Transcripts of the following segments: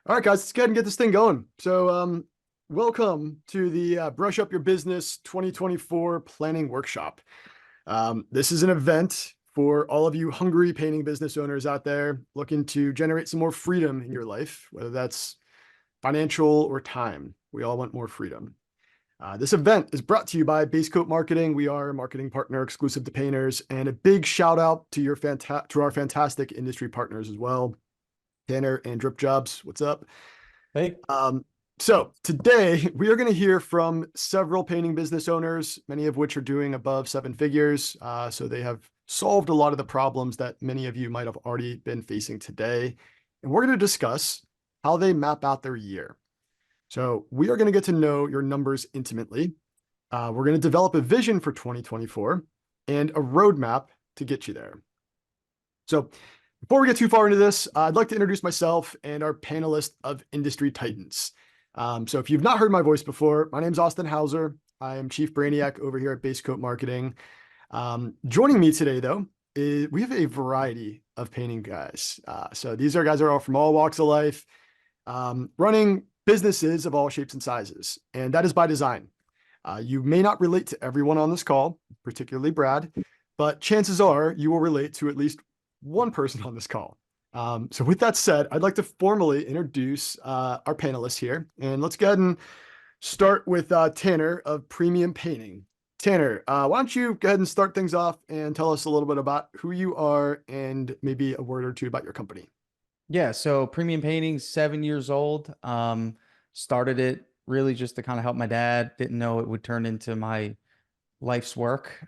All right, guys, let's go ahead and get this thing going. Welcome to the Brush Up Your Business 2024 Planning Workshop. This is an event for all of you hungry painting business owners out there looking to generate some more freedom in your life, whether that's financial or time. We all want more freedom. This event is brought to you by Base Coat Marketing. We are a marketing partner exclusive to painters, and a big shout out to our fantastic industry partners as well. Tanner and Drip Jobs, what's up? Hey, So today we are going to hear from several painting business owners, many of which are doing above seven figures. So they have solved a lot of the problems that many of you might have already been facing today. And we're going to discuss how they map out their year. So we are going to get to know your numbers intimately. We're going to develop a vision for 2024 and a roadmap to get you there. So before we get too far into this, I'd like to introduce myself and our panelist of industry titans. So if you've not heard my voice before, my name is Austin Hauser. I am Chief Brainiac over here at Base Coat Marketing. Joining me today, though, is we have a variety of painting guys. So these are guys that are all from all walks of life, running businesses of all shapes and sizes, and that is by design. You may not relate to everyone on this call, particularly Brad, but chances are you will relate to at least one person on this call. So with that said, I'd like to formally introduce our panelists here, and let's go ahead and start with Tanner of Premium Painting. Tanner, why don't you go ahead and start things off and tell us a little bit about who you are and maybe a word or two about your company. yeah, so Premium Painting, 7 years old. Started it really just to kind of help my dad. Didn't know it would turn into my life's work.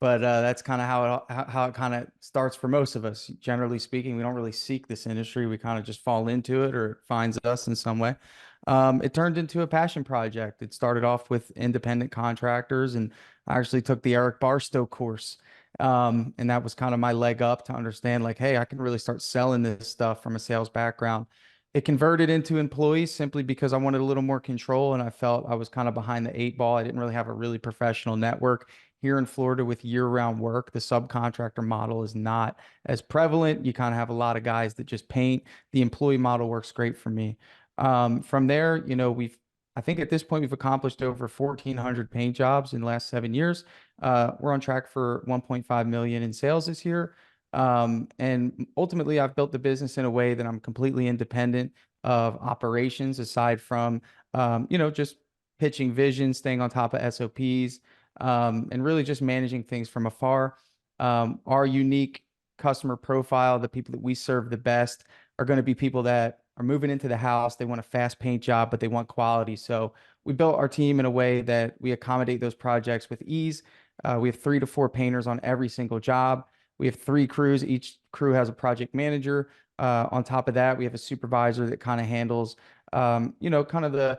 But that's kind of how it kind of starts for most of us. Generally speaking, we don't really seek this industry. We kind of just fall into it or it finds us in some way. It turned into a passion project. It started off with independent contractors, and I actually took the Eric Barstow course. And that was kind of my leg up to understand, like, hey, I can really start selling this stuff from a sales background. It converted into employees simply because I wanted a little more control and I felt I was kind of behind the eight ball. I didn't really have a really professional network here in Florida with year-round work. The subcontractor model is not as prevalent. You kind of have a lot of guys that just paint. The employee model works great for me. From there, I think at this point we've accomplished over 1,400 paint jobs in the last 7 years. We're on track for 1.5 million in sales this year. And ultimately, I've built the business in a way that I'm completely independent of operations, aside from, just pitching vision, staying on top of SOPs, and really just managing things from afar. Our unique customer profile, the people that we serve the best, are going to be people that are moving into the house. They want a fast paint job, but they want quality. So we built our team in a way that we accommodate those projects with ease. We have 3 to 4 painters on every single job. We have 3 crews. Each crew has a project manager. On top of that, we have a supervisor that kind of handles, kind of the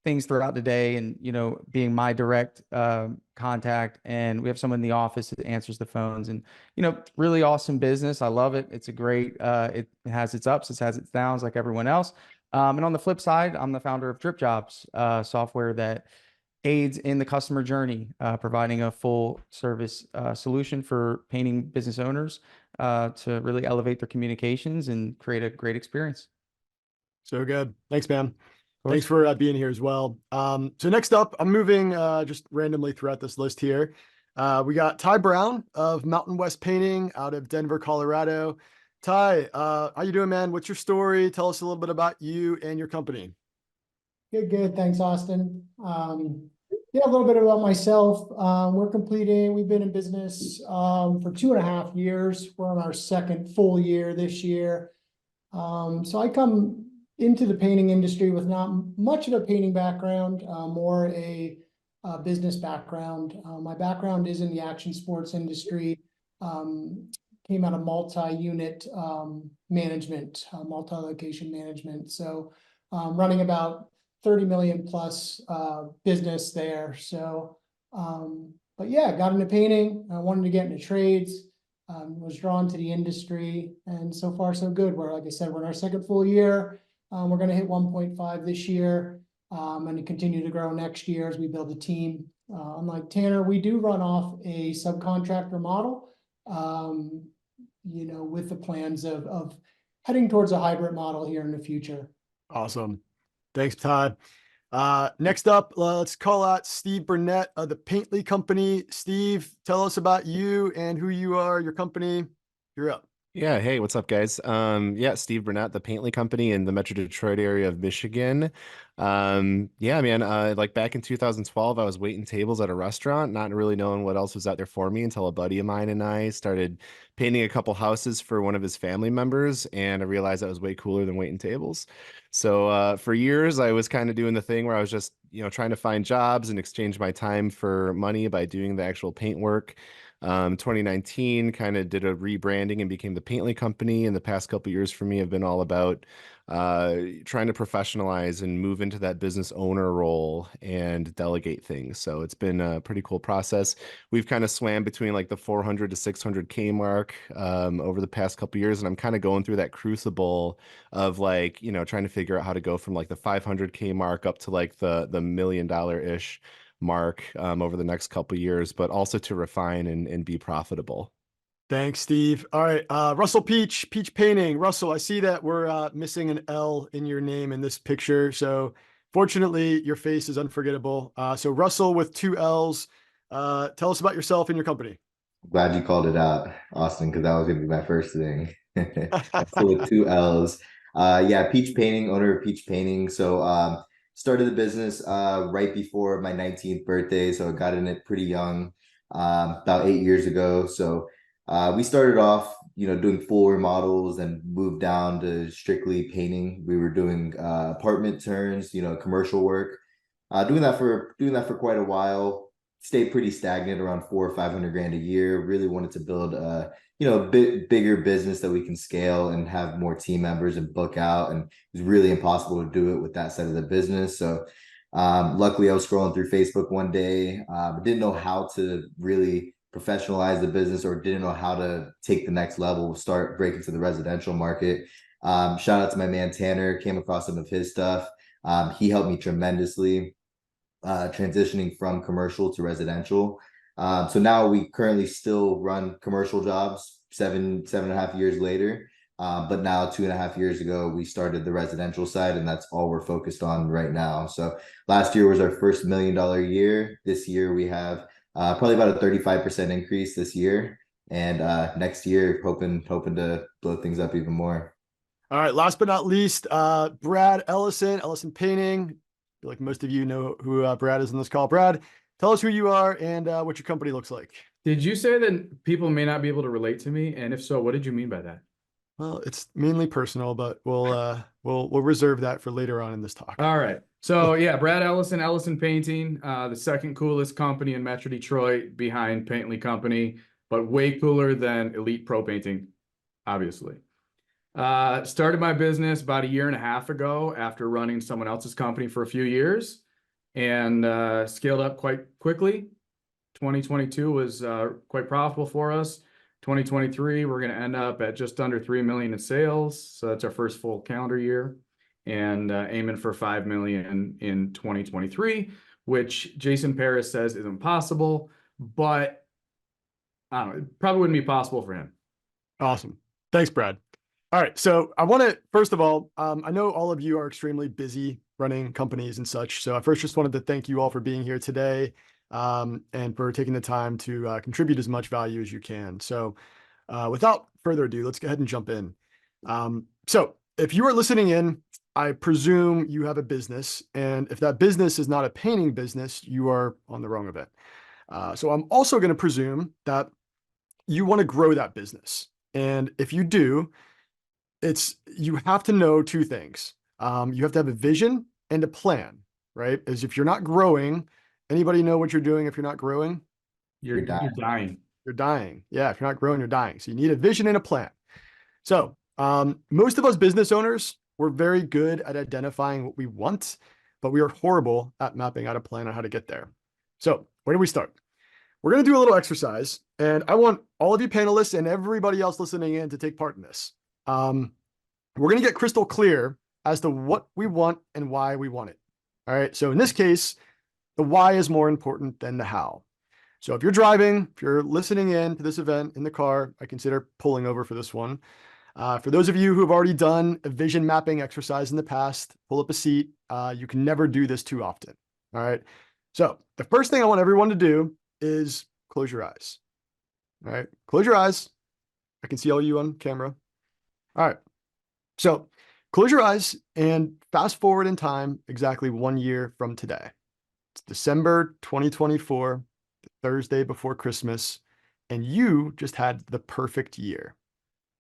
things throughout the day and, being my direct contact. And we have someone in the office that answers the phones and, really awesome business. I love it. It's a great, it has its ups, it has its downs like everyone else. And on the flip side, I'm the founder of Drip Jobs, software that aids in the customer journey, providing a full service solution for painting business owners to really elevate their communications and create a great experience. So good. Thanks, man. Of Thanks course. for being here as well. So next up, I'm moving just randomly throughout this list here. We got Ty Brown of Mountain West Painting out of Denver, Colorado. Ty, how you doing, man? What's your story? Tell us a little bit about you and your company. Good, good. Thanks, Austin. Yeah, a little bit about myself. We've been in business for 2.5 years. We're on our second full year this year. So I come into the painting industry with not much of a painting background, more a business background. My background is in the action sports industry. Came out of multi-unit management, multi-location management. So running about 30 million plus business there. So, but yeah, got into painting. I wanted to get into trades, was drawn to the industry, and so far so good. Like I said, we're in our second full year. We're going to hit 1.5 this year, and to continue to grow next year as we build a team. Unlike Tanner, we do run off a subcontractor model, with the plans of heading towards a hybrid model here in the future. Awesome. Thanks, Todd. Next up, let's call out Steve Burnett of the Paintly Company. Steve, tell us about you and who you are, your company. You're up. Yeah, hey, what's up, guys? Yeah, Steve Burnett, the Paintly Company in the Metro Detroit area of Michigan. Yeah, man, like back in 2012, I was waiting tables at a restaurant, not really knowing what else was out there for me until a buddy of mine and I started painting a couple houses for one of his family members, and I realized that was way cooler than waiting tables. So for years, I was kind of doing the thing where I was just, trying to find jobs and exchange my time for money by doing the actual paint work. 2019 kind of did a rebranding and became the Paintly Company. And the past couple years for me have been all about trying to professionalize and move into that business owner role and delegate things. So it's been a pretty cool process. We've kind of swam between like the 400 to 600K mark over the past couple years, and I'm kind of going through that crucible of like trying to figure out how to go from like the 500K mark up to like the $1 million-ish mark over the next couple of years, but also to refine and be profitable. Thanks, Steve. All right, Russell Peach Painting. Russell, I see that we're missing an L in your name in this picture. So fortunately, your face is unforgettable. So Russell with two L's. Tell us about yourself and your company. Glad you called it out, Austin, because that was gonna be my first thing. So with two L's. Yeah, Peach Painting, owner of Peach Painting. So started the business right before my 19th birthday. So I got in it pretty young, about 8 years ago. So we started off, doing full remodels and moved down to strictly painting. We were doing apartment turns, commercial work. Doing that for quite a while. Stayed pretty stagnant around 400 or 500 grand a year. Really wanted to build a bit bigger business that we can scale and have more team members and book out. And it was really impossible to do it with that side of the business. So luckily I was scrolling through Facebook one day, didn't know how to really professionalize the business or didn't know how to take the next level, start breaking to the residential market. Shout out to my man Tanner, came across some of his stuff. He helped me tremendously transitioning from commercial to residential. So now we currently still run commercial jobs 7.5 years later. But now 2.5 years ago, we started the residential side, and that's all we're focused on right now. So last year was our first $1 million year. This year we have probably about a 35% increase this year. And next year, hoping to blow things up even more. All right, last but not least, Brad Ellison Painting. I feel like most of you know who Brad is in this call. Brad, tell us who you are and what your company looks like. Did you say that people may not be able to relate to me? And if so, what did you mean by that? Well, it's mainly personal, but we'll reserve that for later on in this talk. All right. So yeah, Brad Ellison Painting, the second coolest company in Metro Detroit behind Paintly Company, but way cooler than Elite Pro Painting, obviously. Started my business about 1.5 years ago after running someone else's company for a few years, and scaled up quite quickly. 2022 was quite profitable for us. 2023, we're going to end up at just under 3 million in sales. So that's our first full calendar year, and aiming for 5 million in 2023, which Jason Paris says is impossible, but I don't know, it probably wouldn't be possible for him. Awesome. Thanks, Brad. All right. So I want to, first of all, I know all of you are extremely busy running companies and such. So I first just wanted to thank you all for being here today and for taking the time to contribute as much value as you can. So without further ado, let's go ahead and jump in. So if you are listening in, I presume you have a business. And if that business is not a painting business, you are on the wrong event. So I'm also going to presume that you want to grow that business. And if you do, you have to know two things. You have to have a vision and a plan, right? As if you're not growing, anybody know what you're doing if you're not growing? You're dying. You're dying. Yeah, if you're not growing, you're dying. So you need a vision and a plan. So most of us business owners, we're very good at identifying what we want, but we are horrible at mapping out a plan on how to get there. So where do we start? We're going to do a little exercise, and I want all of you panelists and everybody else listening in to take part in this. We're going to get crystal clear as to what we want and why we want it. All right. So in this case, the why is more important than the how. So if you're driving, if you're listening in to this event in the car, I consider pulling over for this one. For those of you who have already done a vision mapping exercise in the past, pull up a seat. You can never do this too often. All right. So the first thing I want everyone to do is close your eyes. All right. Close your eyes. I can see all you on camera. All right. So close your eyes and fast forward in time exactly 1 year from today. It's December 2024, Thursday before Christmas, and you just had the perfect year.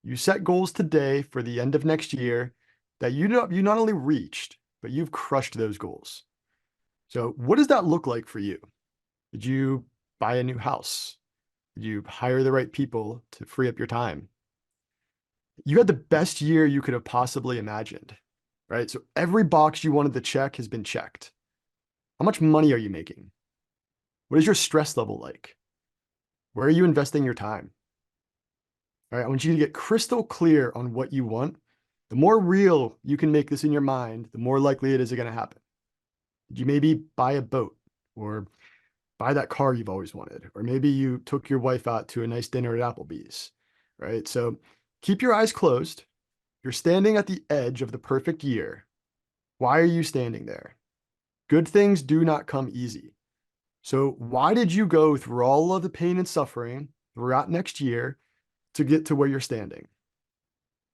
You set goals today for the end of next year that you not only reached, but you've crushed those goals. So what does that look like for you? Did you buy a new house? Did you hire the right people to free up your time? You had the best year you could have possibly imagined, right? So every box you wanted to check has been checked. How much money are you making? What is your stress level like? Where are you investing your time? All right, I want you to get crystal clear on what you want. The more real you can make this in your mind, the more likely it is going to happen. Did you maybe buy a boat or buy that car you've always wanted? Or maybe you took your wife out to a nice dinner at Applebee's, right? So keep your eyes closed. You're standing at the edge of the perfect year. Why are you standing there? Good things do not come easy. So why did you go through all of the pain and suffering throughout next year to get to where you're standing?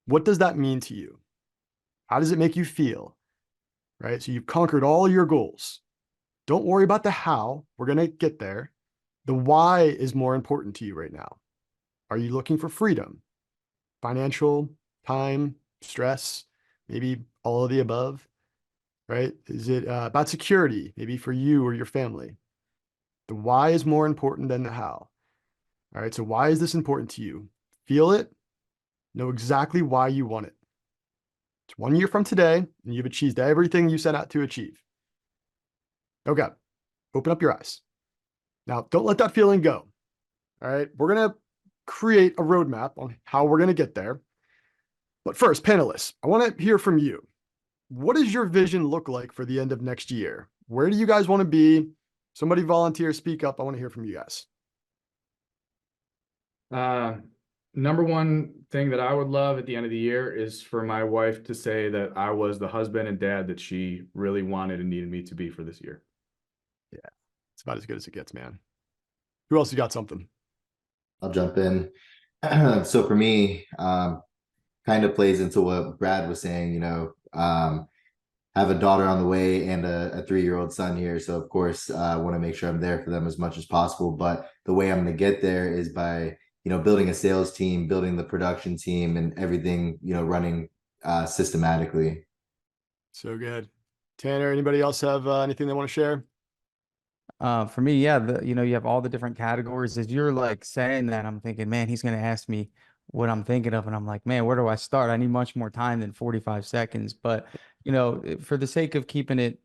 What does that mean to you? How does it make you feel? Right? So you've conquered all your goals. Don't worry about the how. We're going to get there. The why is more important to you right now. Are you looking for freedom? Financial, time, stress, maybe all of the above, right? Is it about security, maybe for you or your family? The why is more important than the how. All right. So why is this important to you? Feel it. Know exactly why you want it. It's 1 year from today, and you've achieved everything you set out to achieve. Okay. Open up your eyes. Now, don't let that feeling go. All right. We're going to create a roadmap on how we're going to get there. But first, panelists, I want to hear from you. What does your vision look like for the end of next year? Where do you guys want to be? Somebody volunteer, speak up. I want to hear from you guys. Number one thing that I would love at the end of the year is for my wife to say that I was the husband and dad that she really wanted and needed me to be for this year. Yeah, it's about as good as it gets, man. Who else has got something? I'll jump in. So for me, kind of plays into what Brad was saying, have a daughter on the way and a 3-year-old son here. So of course, I want to make sure I'm there for them as much as possible. But the way I'm going to get there is by, building a sales team, building the production team and everything, running systematically. So good. Tanner, anybody else have anything they want to share? For me, yeah, you have all the different categories. As you're like saying that, I'm thinking, man, he's gonna ask me what I'm thinking of, and I'm like, man, where do I start? I need much more time than 45 seconds. But for the sake of keeping it,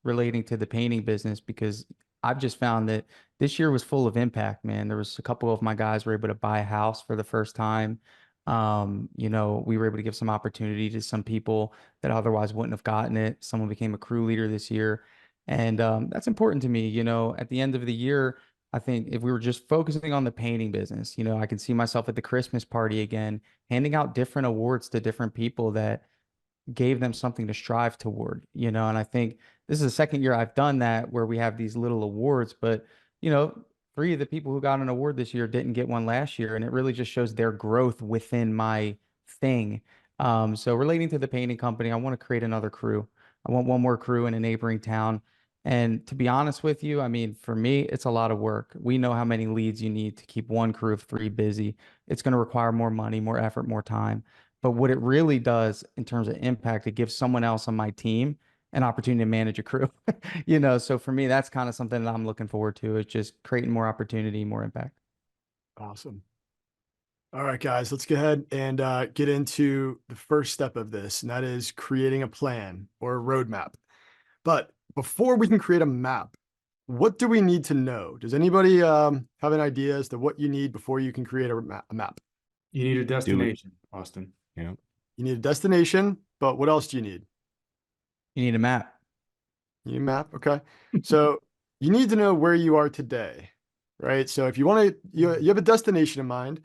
relating to the painting business, because I've just found that this year was full of impact, man. There was a couple of my guys were able to buy a house for the first time. We were able to give some opportunity to some people that otherwise wouldn't have gotten it. Someone became a crew leader this year. And that's important to me. At the end of the year, I think if we were just focusing on the painting business, I can see myself at the Christmas party again, handing out different awards to different people that gave them something to strive toward, and I think this is the second year I've done that where we have these little awards, but, 3 of the people who got an award this year didn't get one last year. And it really just shows their growth within my thing. So relating to the painting company, I want to create another crew. I want one more crew in a neighboring town. And to be honest with you, I mean, for me, it's a lot of work. We know how many leads you need to keep one crew of 3 busy. It's going to require more money, more effort, more time. But what it really does in terms of impact, it gives someone else on my team an opportunity to manage a crew. So for me, that's kind of something that I'm looking forward to. It's just creating more opportunity, more impact. Awesome. All right, guys, let's go ahead and get into the first step of this, and that is creating a plan or a roadmap. But before we can create a map, what do we need to know? Does anybody have an idea as to what you need before you can create a map? You need a destination, Austin. Yeah. You need a destination, but what else do you need? You need a map. You need a map, okay. So you need to know where you are today, right? So if you want to, you have a destination in mind,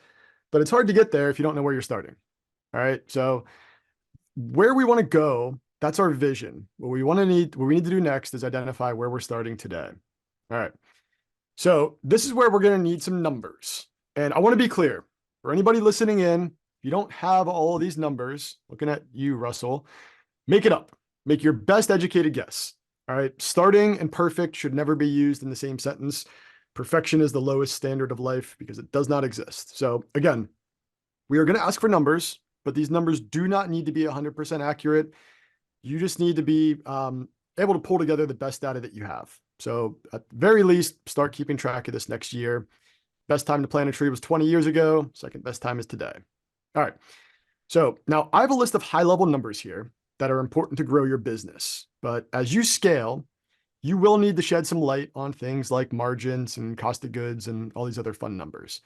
but it's hard to get there if you don't know where you're starting. All right. So where we want to go, that's our vision. What we need to do next is identify where we're starting today. All right. So this is where we're going to need some numbers. And I want to be clear for anybody listening in, if you don't have all of these numbers, looking at you, Russell, make it up. Make your best educated guess. All right. Starting and perfect should never be used in the same sentence. Perfection is the lowest standard of life because it does not exist. So again, we are going to ask for numbers, but these numbers do not need to be 100% accurate. You just need to be able to pull together the best data that you have. So at the very least, start keeping track of this next year. Best time to plant a tree was 20 years ago. Second best time is today. All right. So now I have a list of high-level numbers here that are important to grow your business. But as you scale, you will need to shed some light on things like margins and cost of goods and all these other fun numbers.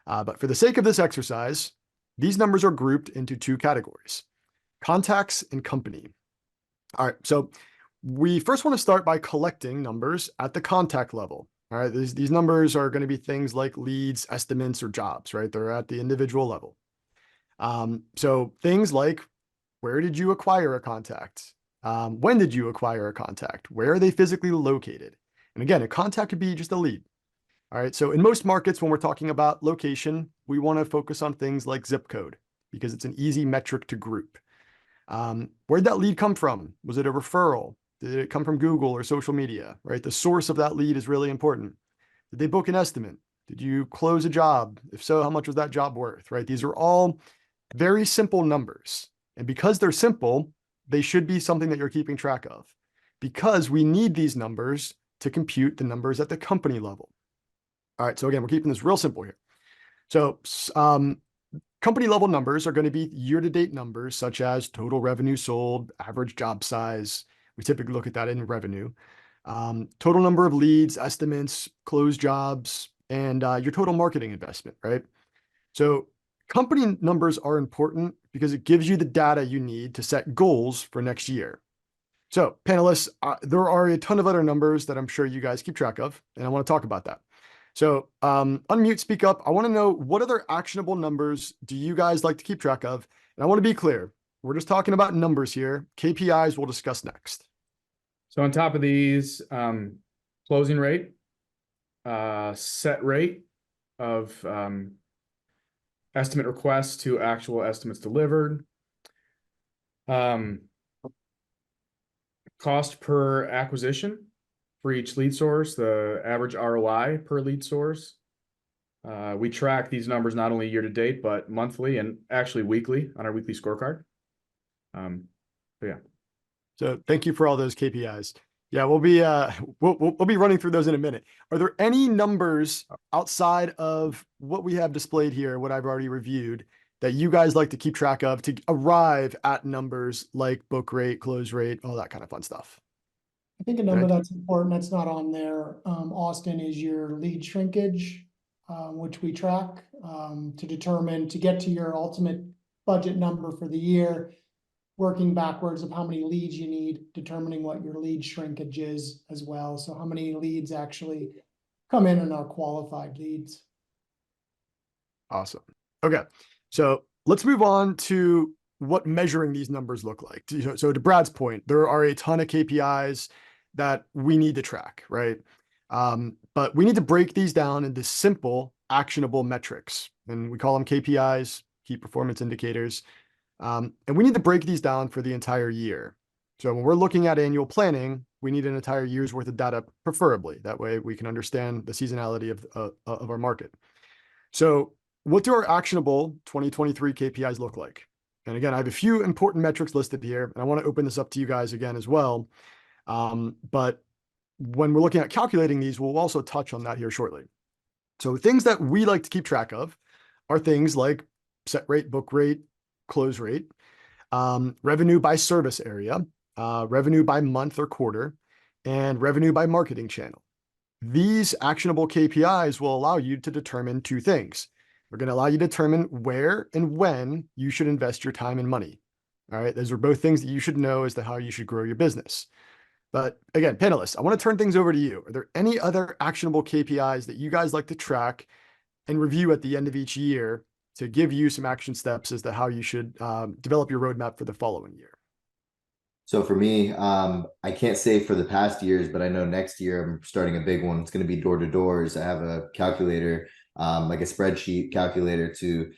But for the sake of this exercise, these numbers are grouped into two categories: contacts and company. All right, so we first want to start by collecting numbers at the contact level. All right, these numbers are going to be things like leads, estimates, or jobs, right? They're at the individual level. So things like, where did you acquire a contact? When did you acquire a contact? Where are they physically located? And again, a contact could be just a lead. All right, so in most markets, when we're talking about location, we want to focus on things like zip code because it's an easy metric to group. Where'd that lead come from? Was it a referral? Did it come from Google or social media, right? The source of that lead is really important. Did they book an estimate? Did you close a job? If so, how much was that job worth, right? These are all very simple numbers. And because they're simple, they should be something that you're keeping track of because we need these numbers to compute the numbers at the company level. All right, so again, we're keeping this real simple here. So company level numbers are going to be year-to-date numbers such as total revenue sold, average job size. We typically look at that in revenue. Total number of leads, estimates, closed jobs, and your total marketing investment, right? So company numbers are important because it gives you the data you need to set goals for next year. So panelists, there are a ton of other numbers that I'm sure you guys keep track of, and I want to talk about that. So unmute, speak up. I want to know, what other actionable numbers do you guys like to keep track of? And I want to be clear, we're just talking about numbers here. KPIs we'll discuss next. So on top of these, closing rate, set rate of estimate requests to actual estimates delivered, cost per acquisition for each lead source, the average ROI per lead source. We track these numbers not only year to date, but monthly and actually weekly on our weekly scorecard. Yeah. So thank you for all those KPIs. Yeah, we'll be running through those in a minute. Are there any numbers outside of what we have displayed here, what I've already reviewed, that you guys like to keep track of to arrive at numbers like book rate, close rate, all that kind of fun stuff? I think a number that's important that's not on there, Austin, is your lead shrinkage, which we track to determine, to get to your ultimate budget number for the year, working backwards of how many leads you need, determining what your lead shrinkage is as well. So how many leads actually come in and are qualified leads. Awesome. Okay, so let's move on to what measuring these numbers look like. So to Brad's point, there are a ton of KPIs that we need to track, right? But we need to break these down into simple, actionable metrics, and we call them KPIs, key performance indicators. And we need to break these down for the entire year. So when we're looking at annual planning, we need an entire year's worth of data, preferably. That way we can understand the seasonality of our market. So what do our actionable 2023 KPIs look like? And again, I have a few important metrics listed here, and I want to open this up to you guys again as well. But when we're looking at calculating these, we'll also touch on that here shortly. So things that we like to keep track of are things like set rate, book rate, close rate, revenue by service area, revenue by month or quarter, and revenue by marketing channel. These actionable KPIs will allow you to determine two things. They're going to allow you to determine where and when you should invest your time and money. All right, those are both things that you should know as to how you should grow your business. But again, panelists, I want to turn things over to you. Are there any other actionable KPIs that you guys like to track and review at the end of each year to give you some action steps as to how you should develop your roadmap for the following year. So for me, I can't say for the past years, but I know next year I'm starting a big one. It's going to be door to doors. I have a calculator, like a spreadsheet calculator to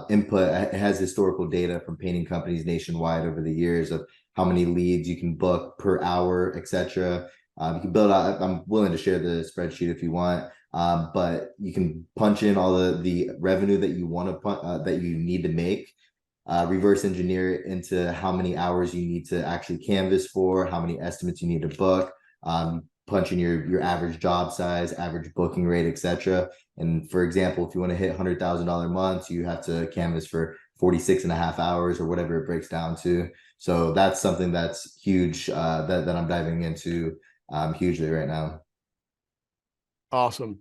input. It has historical data from painting companies nationwide over the years of how many leads you can book per hour, etc. You can build out. I'm willing to share the spreadsheet if you want, but you can punch in all the revenue that you want to that you need to make. Reverse engineer it into how many hours you need to actually canvas for, how many estimates you need to book, punch in your average job size, average booking rate, etc. And for example, if you want to hit $100,000 months, you have to canvas for 46 and a half hours or whatever it breaks down to. So that's something that's huge that I'm diving into hugely right now. Awesome.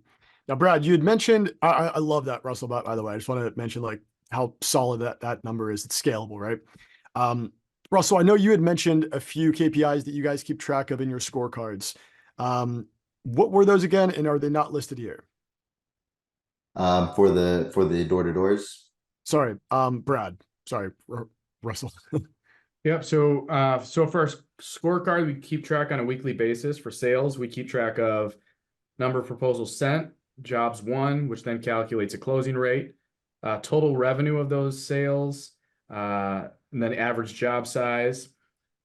Now, Brad, you had mentioned, I love that, Russell, by the way. I just want to mention like how solid that number is. It's scalable, right? Russell, I know you had mentioned a few KPIs that you guys keep track of in your scorecards. What were those again, and are they not listed here? For the door to doors. Sorry, Brad. Sorry, Russell. Yep. So for our scorecard, we keep track on a weekly basis. For sales, we keep track of number of proposals sent, jobs won, which then calculates a closing rate, total revenue of those sales, and then average job size.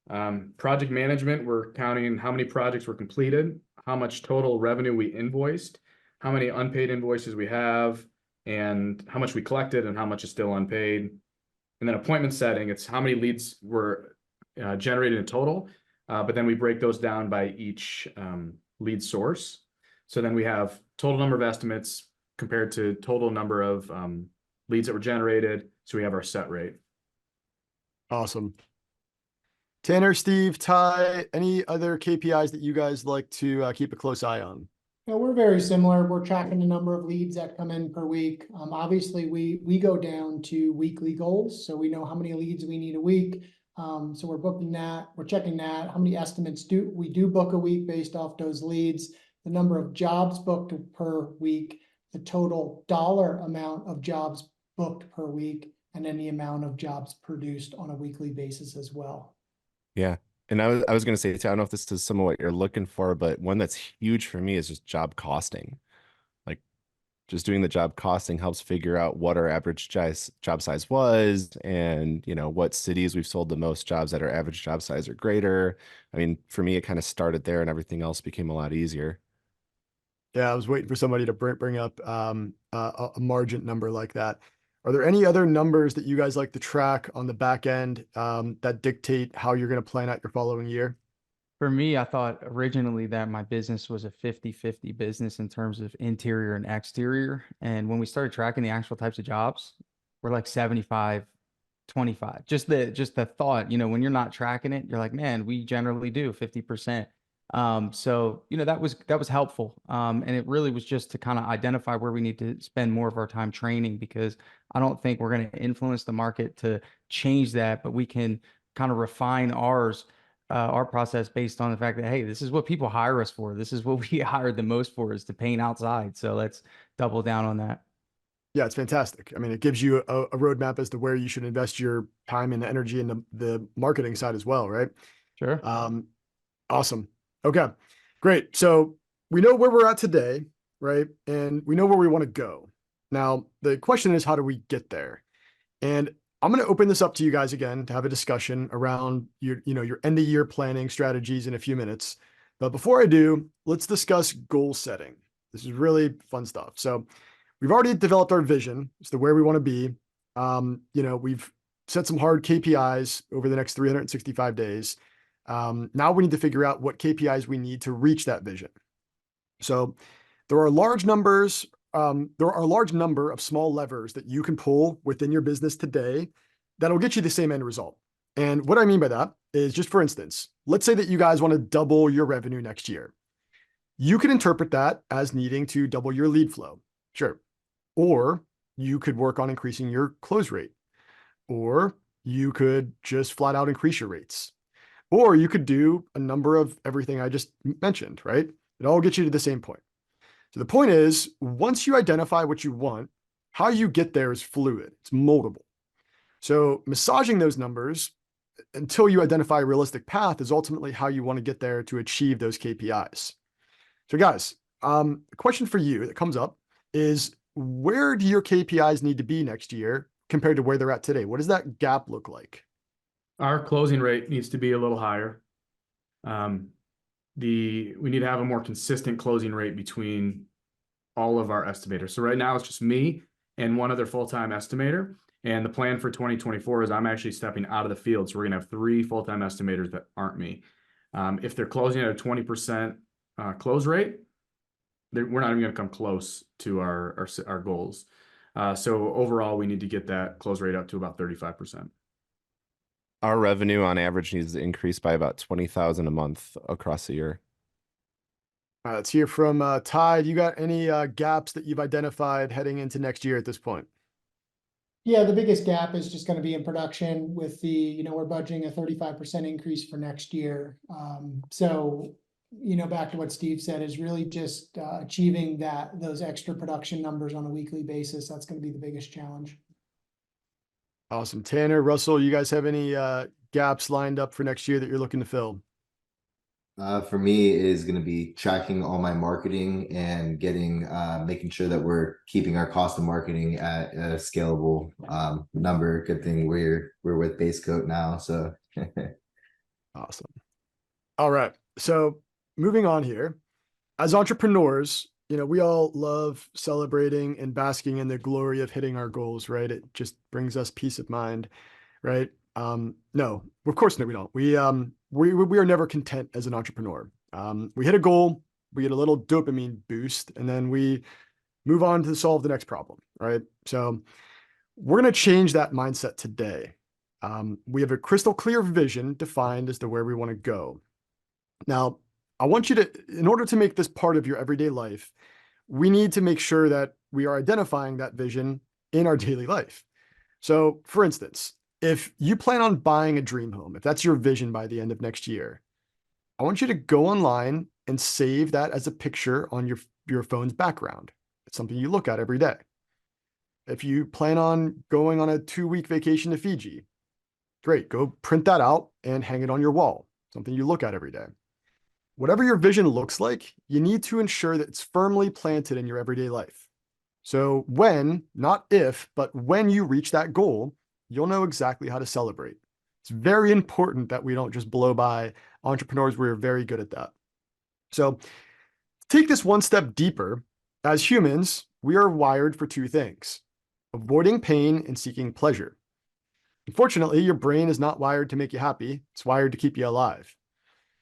Project management, we're counting how many projects were completed, how much total revenue we invoiced, how many unpaid invoices we have, and how much we collected and how much is still unpaid. And then appointment setting, it's how many leads were generated in total, but then we break those down by each lead source. So then we have total number of estimates compared to total number of leads that were generated. So we have our set rate. Awesome. Tanner, Steve, Ty, any other KPIs that you guys like to keep a close eye on? Yeah, we're very similar. We're tracking the number of leads that come in per week. Obviously, we go down to weekly goals, so we know how many leads we need a week. So we're booking that. We're checking that. How many estimates do we book a week based off those leads? The number of jobs booked per week, the total dollar amount of jobs booked per week, and then the amount of jobs produced on a weekly basis as well. Yeah. And I was going to say, too, I don't know if this is some of what you're looking for, but one that's huge for me is just job costing. Like just doing the job costing helps figure out what our average job size was and, you know, what cities we've sold the most jobs at our average job size or greater. I mean, for me, it kind of started there and everything else became a lot easier. Yeah, I was waiting for somebody to bring up a margin number like that. Are there any other numbers that you guys like to track on the back end that dictate how you're going to plan out your following year? For me, I thought originally that my business was a 50-50 business in terms of interior and exterior. And when we started tracking the actual types of jobs, we're like 75-25. Just the thought, you know, when you're not tracking it, you're like, man, we generally do 50%. So, you know, that was helpful. And it really was just to kind of identify where we need to spend more of our time training, because I don't think we're going to influence the market to change that, but we can kind of refine our process based on the fact that, hey, this is what people hire us for. This is what we hired the most for, is to paint outside. So let's double down on that. Yeah, it's fantastic. I mean, it gives you a roadmap as to where you should invest your time and energy in the marketing side as well, right? Sure. Awesome. Okay, great. So we know where we're at today, right? And we know where we want to go. Now, the question is, how do we get there? And I'm going to open this up to you guys again to have a discussion around your end of year planning strategies in a few minutes. But before I do, let's discuss goal setting. This is really fun stuff. So we've already developed our vision as to where we want to be. We've set some hard KPIs over the next 365 days. Now we need to figure out what KPIs we need to reach that vision. So there are a large number of small levers that you can pull within your business today that'll get you the same end result. And what I mean by that is, just for instance, let's say that you guys want to double your revenue next year. You could interpret that as needing to double your lead flow. Sure. Or you could work on increasing your close rate. Or you could just flat out increase your rates. Or you could do a number of everything I just mentioned, right? It all gets you to the same point. So the point is, once you identify what you want, how you get there is fluid, it's moldable. So massaging those numbers until you identify a realistic path is ultimately how you want to get there to achieve those KPIs. So guys, a question for you that comes up is, where do your KPIs need to be next year compared to where they're at today? What does that gap look like? Our closing rate needs to be a little higher. We need to have a more consistent closing rate between all of our estimators. So right now it's just me and one other full-time estimator. And the plan for 2024 is I'm actually stepping out of the field. So we're gonna have 3 full-time estimators that aren't me. If they're closing at a 20% close rate, we're not even gonna come close to our goals. So overall, we need to get that close rate up to about 35%. Our revenue on average needs to increase by about 20,000 a month across the year. Let's hear from Ty. You got any gaps that you've identified heading into next year at this point? Yeah, the biggest gap is just gonna be in production with the, we're budgeting a 35% increase for next year. So, back to what Steve said, is really just achieving those extra production numbers on a weekly basis. That's gonna be the biggest challenge. Awesome. Tanner, Russell, you guys have any gaps lined up for next year that you're looking to fill? For me, it is going to be tracking all my marketing and making sure that we're keeping our cost of marketing at a scalable number. Good thing we're with Base Coat now, so. Awesome. All right. So moving on here, as entrepreneurs, we all love celebrating and basking in the glory of hitting our goals, right? It just brings us peace of mind, right? No, of course no, we don't. We are never content as an entrepreneur. We hit a goal, we get a little dopamine boost, and then we move on to solve the next problem, right? So we're going to change that mindset today. We have a crystal clear vision defined as to where we want to go. Now, I want you to, in order to make this part of your everyday life, we need to make sure that we are identifying that vision in our daily life. So for instance, if you plan on buying a dream home, if that's your vision by the end of next year, I want you to go online and save that as a picture on your phone's background. It's something you look at every day. If you plan on going on a 2-week vacation to Fiji, great, go print that out and hang it on your wall, something you look at every day. Whatever your vision looks like, you need to ensure that it's firmly planted in your everyday life. So when, not if, but when you reach that goal, you'll know exactly how to celebrate. It's very important that we don't just blow by. Entrepreneurs, we're very good at that. So take this one step deeper. As humans, we are wired for 2 things: avoiding pain and seeking pleasure. Unfortunately, your brain is not wired to make you happy. It's wired to keep you alive.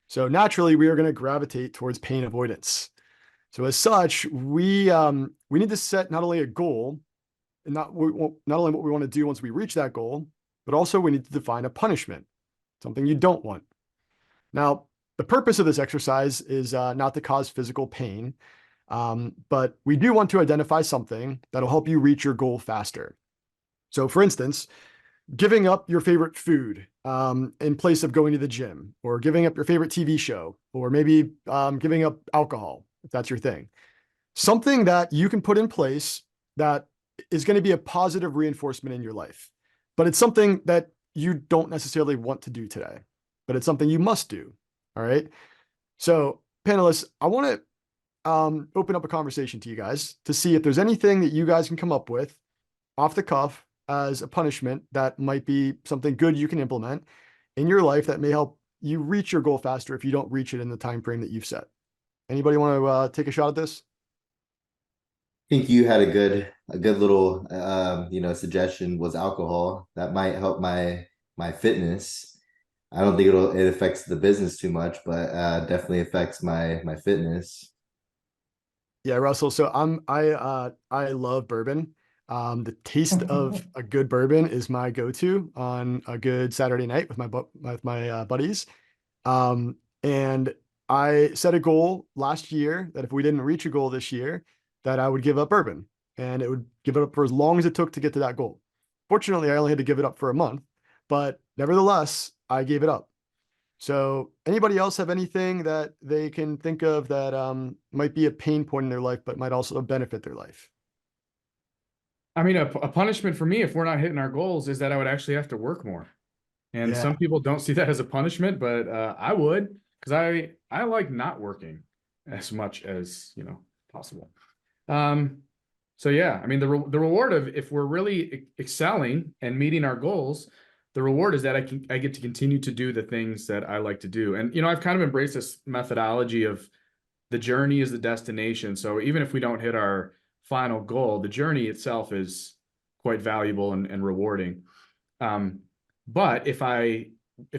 So naturally, we are going to gravitate towards pain avoidance. So as such, we need to set not only a goal, and not only what we want to do once we reach that goal, but also we need to define a punishment, something you don't want. Now, the purpose of this exercise is not to cause physical pain, but we do want to identify something that'll help you reach your goal faster. So for instance, giving up your favorite food in place of going to the gym, or giving up your favorite TV show, or maybe giving up alcohol, if that's your thing. Something that you can put in place that is going to be a positive reinforcement in your life. But it's something that you don't necessarily want to do today, but it's something you must do. All right. So panelists, I want to open up a conversation to you guys to see if there's anything that you guys can come up with off the cuff as a punishment that might be something good you can implement in your life that may help you reach your goal faster if you don't reach it in the time frame that you've set. Anybody want to take a shot at this? I think you had a good little suggestion was alcohol. That might help my fitness. I don't think it affects the business too much, but definitely affects my fitness. Yeah, Russell. So I love bourbon. The taste of a good bourbon is my go-to on a good Saturday night with my buddies. And I set a goal last year that if we didn't reach a goal this year, that I would give up bourbon, and it would give it up for as long as it took to get to that goal. Fortunately, I only had to give it up for a month, but nevertheless, I gave it up. So anybody else have anything that they can think of that might be a pain point in their life, but might also benefit their life? I mean, a punishment for me if we're not hitting our goals is that I would actually have to work more. And Yeah. some people don't see that as a punishment, but I would, because I like not working as much as, possible. So yeah, I mean, the reward of if we're really excelling and meeting our goals, the reward is that I get to continue to do the things that I like to do. And I've kind of embraced this methodology of the journey is the destination. So even if we don't hit our final goal, the journey itself is quite valuable and rewarding. But if I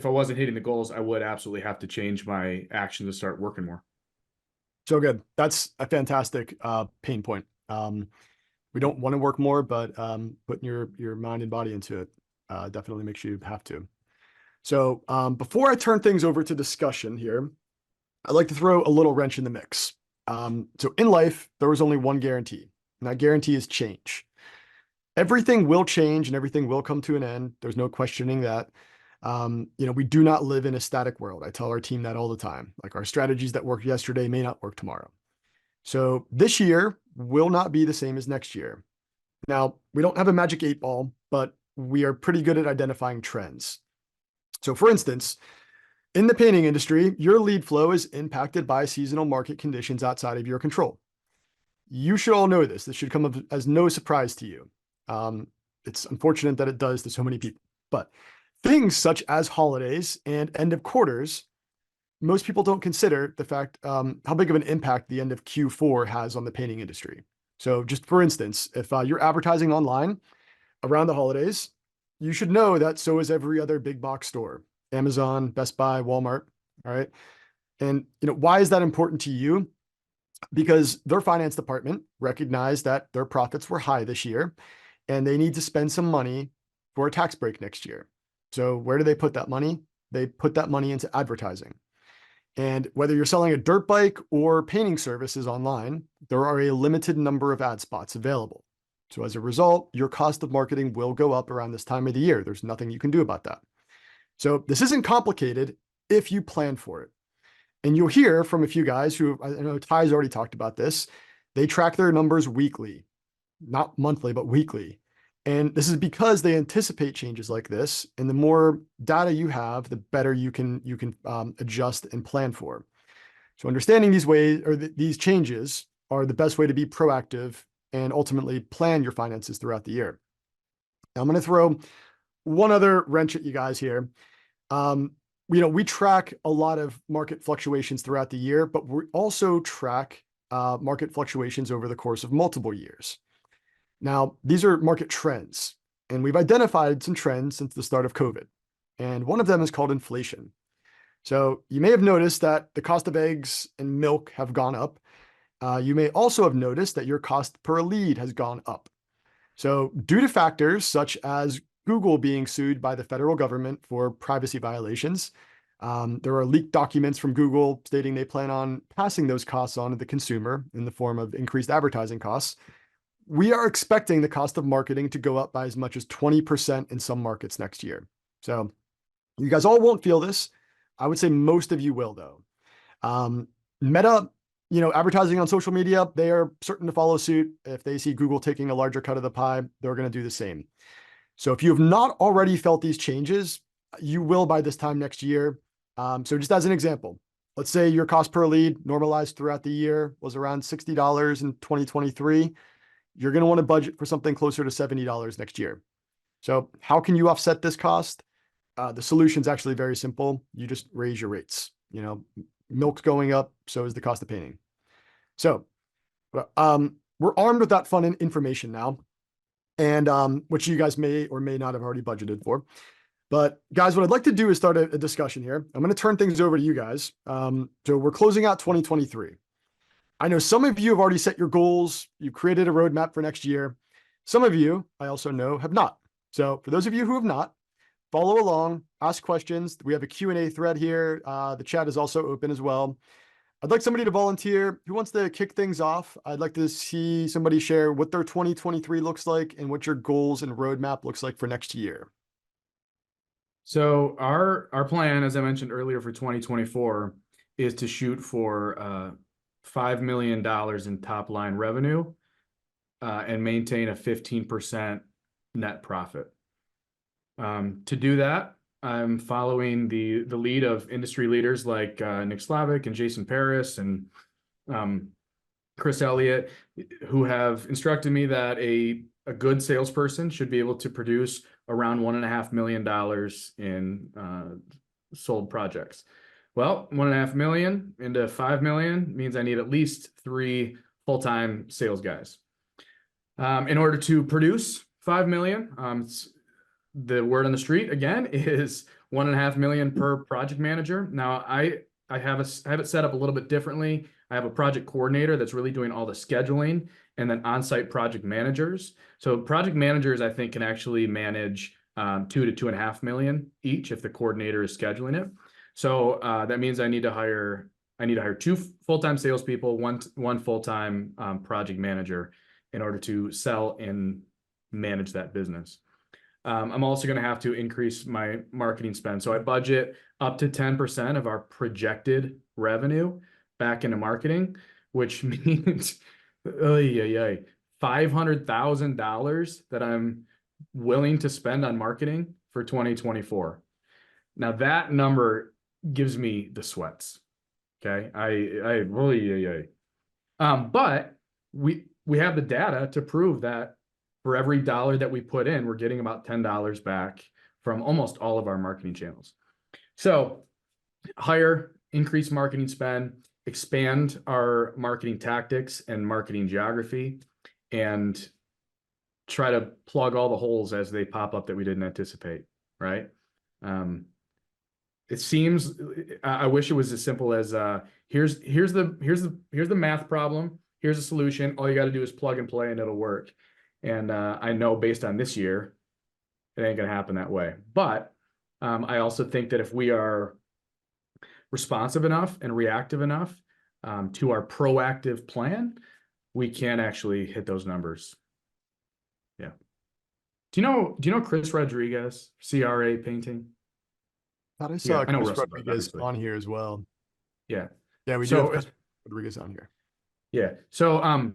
wasn't hitting the goals, I would absolutely have to change my action to start working more. So good. That's a fantastic pain point. We don't want to work more, but putting your mind and body into it definitely makes you have to. So before I turn things over to discussion here, I'd like to throw a little wrench in the mix. So in life, there is only one guarantee, and that guarantee is change. Everything will change and everything will come to an end. There's no questioning that. We do not live in a static world. I tell our team that all the time. Like, our strategies that worked yesterday may not work tomorrow. So this year will not be the same as next year. Now, we don't have a magic 8-ball, but we are pretty good at identifying trends. So for instance, in the painting industry, your lead flow is impacted by seasonal market conditions outside of your control. You should all know this. This should come as no surprise to you. It's unfortunate that it does to so many people, but things such as holidays and end of quarters, most people don't consider the fact how big of an impact the end of Q4 has on the painting industry. So just for instance, if you're advertising online around the holidays, you should know that so is every other big box store, Amazon, Best Buy, Walmart. All right. And why is that important to you? Because their finance department recognized that their profits were high this year and they need to spend some money for a tax break next year. So where do they put that money? They put that money into advertising. And whether you're selling a dirt bike or painting services online, there are a limited number of ad spots available. So as a result, your cost of marketing will go up around this time of the year. There's nothing you can do about that. So this isn't complicated if you plan for it. And you'll hear from a few guys who, I know Ty's already talked about this. They track their numbers weekly, not monthly, but weekly. And this is because they anticipate changes like this. And the more data you have, the better you can adjust and plan for. So understanding these ways or these changes are the best way to be proactive and ultimately plan your finances throughout the year. Now, I'm going to throw one other wrench at you guys here. We track a lot of market fluctuations throughout the year, but we also track market fluctuations over the course of multiple years. Now, these are market trends, and we've identified some trends since the start of COVID, and one of them is called inflation. So you may have noticed that the cost of eggs and milk have gone up. You may also have noticed that your cost per lead has gone up. So due to factors such as Google being sued by the federal government for privacy violations, there are leaked documents from Google stating they plan on passing those costs on to the consumer in the form of increased advertising costs. We are expecting the cost of marketing to go up by as much as 20% in some markets next year. So you guys all won't feel this. I would say most of you will, though. Meta, advertising on social media, they are certain to follow suit. If they see Google taking a larger cut of the pie, they're going to do the same. So if you have not already felt these changes, you will by this time next year. So just as an example, let's say your cost per lead normalized throughout the year was around $60 in 2023. You're going to want to budget for something closer to $70 next year. So how can you offset this cost? The solution is actually very simple. You just raise your rates. Milk's going up, so is the cost of painting. So we're armed with that fun information now, and which you guys may or may not have already budgeted for. But guys, what I'd like to do is start a discussion here. I'm going to turn things over to you guys. So we're closing out 2023. I know some of you have already set your goals. You've created a roadmap for next year. Some of you, I also know, have not. So for those of you who have not, follow along, ask questions. We have a Q&A thread here. The chat is also open as well. I'd like somebody to volunteer. Who wants to kick things off? I'd like to see somebody share what their 2023 looks like and what your goals and roadmap looks like for next year. So our plan, as I mentioned earlier, for 2024 is to shoot for $5 million in top line revenue and maintain a 15% net profit. To do that, I'm following the lead of industry leaders like Nick Slavic and Jason Paris and Chris Elliott, who have instructed me that a good salesperson should be able to produce around $1.5 million in sold projects. Well, 1.5 million into 5 million means I need at least 3 full-time sales guys. In order to produce 5 million, the word on the street again is 1.5 million per project manager. Now I have it set up a little bit differently. I have a project coordinator that's really doing all the scheduling, and then on-site project managers. So project managers, I think, can actually manage 2 to 2.5 million each if the coordinator is scheduling it. So that means I need to hire 2 full-time salespeople, one full-time project manager in order to sell and manage that business. I'm also going to have to increase my marketing spend. So I budget up to 10% of our projected revenue back into marketing, which means $500,000 that I'm willing to spend on marketing for 2024. Now that number gives me the sweats. Okay. But we have the data to prove that for every dollar that we put in, we're getting about $10 back from almost all of our marketing channels. So hire, increase marketing spend, expand our marketing tactics and marketing geography, and try to plug all the holes as they pop up that we didn't anticipate, right? It seems, I wish it was as simple as here's the math problem, here's a solution, all you got to do is plug and play and it'll work. And I know based on this year, it ain't gonna happen that way. But I also think that if we are responsive enough and reactive enough to our proactive plan, we can actually hit those numbers. Yeah. Do you know Chris Rodriguez, CRA Painting? Thought I saw I know Chris Russell, Rodriguez obviously. on here as well. Yeah. Yeah, we do So have Chris Rodriguez on here. yeah. So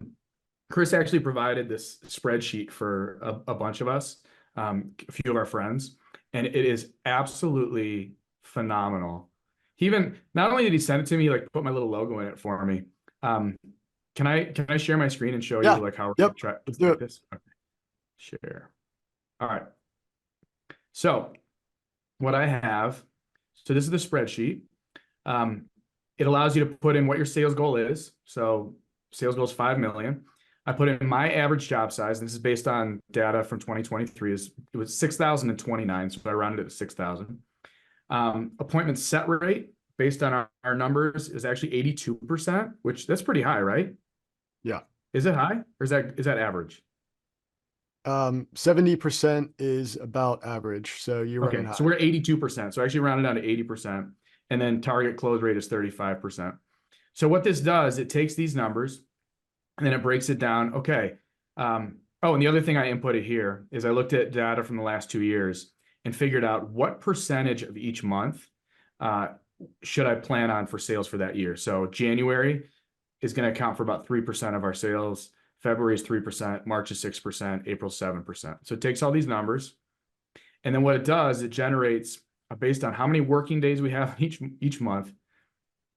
Chris actually provided this spreadsheet for a bunch of us, a few of our friends, and it is absolutely phenomenal. He even, not only did he send it to me, he like put my little logo in it for me. Can I share my screen and show you like how we're gonna try let's do it. this? Okay. Share. All right. So what I have, so this is the spreadsheet. It allows you to put in what your sales goal is. So sales goal is 5 million. I put in my average job size, and this is based on data from 2023. It was 6,029, so I rounded it to 6,000. Appointment set rate based on our numbers is actually 82%, which that's pretty high, right? Yeah. Is it high, or is that average? 70% is about average. So you're running high. So we're at 82%. So I actually rounded down to 80%. And then target close rate is 35%. So what this does, it takes these numbers and then it breaks it down. Okay. And the other thing I inputted here is I looked at data from the last 2 years and figured out what percentage of each month should I plan on for sales for that year. So January is going to account for about 3% of our sales. February is 3%, March is 6%, April 7%. So it takes all these numbers, and then what it does, it generates based on how many working days we have each month,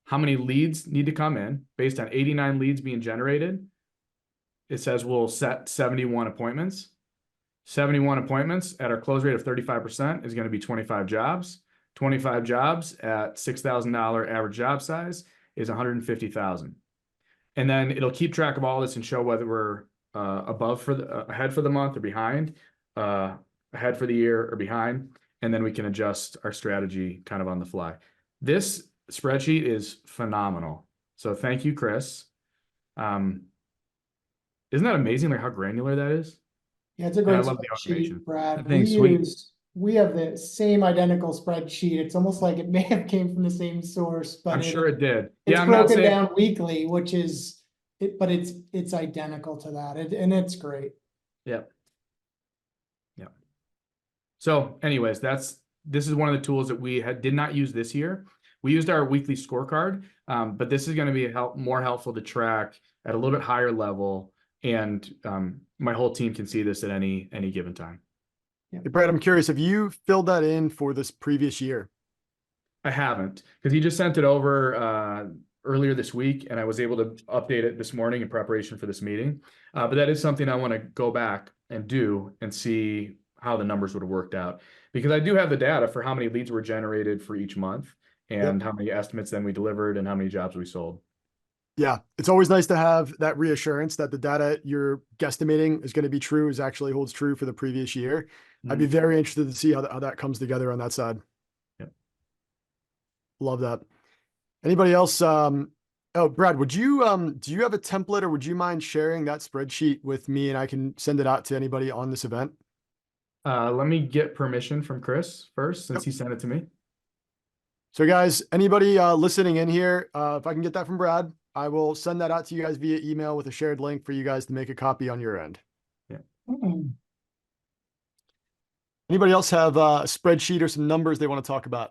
how many leads need to come in. Based on 89 leads being generated, it says we'll set 71 appointments. 71 appointments at our close rate of 35% is going to be 25 jobs. 25 jobs at $6,000 average job size is 150,000. And then it'll keep track of all this and show whether we're ahead for the month or behind, ahead for the year or behind. And then we can adjust our strategy kind of on the fly. This spreadsheet is phenomenal. So thank you, Chris. Isn't that amazing? Like how granular that is? Yeah, it's a great I love the automation. spreadsheet, Brad. Thanks, sweet. We have the same identical spreadsheet. It's almost like it may have came from the same source, but I'm sure it did. It's Yeah, I'm not broken saying down weekly, which is it, but it's identical to that, and it's great. Yep. Yep. So anyways, this is one of the tools that we did not use this year. We used our weekly scorecard, but this is going to be more helpful to track at a little bit higher level and my whole team can see this at any given time. Hey, Brad, I'm curious, have you filled that in for this previous year? I haven't, because he just sent it over earlier this week, and I was able to update it this morning in preparation for this meeting. But that is something I want to go back and do and see how the numbers would have worked out, because I do have the data for how many leads were generated for each month and how many estimates then we delivered and how many jobs we sold. Yeah, it's always nice to have that reassurance that the data you're guesstimating is going to be true, is actually holds true for the previous year. I'd be very interested to see how that comes together on that side. Yep. Love that. Anybody else? Oh, Brad, would you do you have a template, or would you mind sharing that spreadsheet with me and I can send it out to anybody on this event? Let me get permission from Chris first, since he sent it to me. So guys, anybody listening in here, if I can get that from Brad, I will send that out to you guys via email with a shared link for you guys to make a copy on your end. Anybody else have a spreadsheet or some numbers they want to talk about?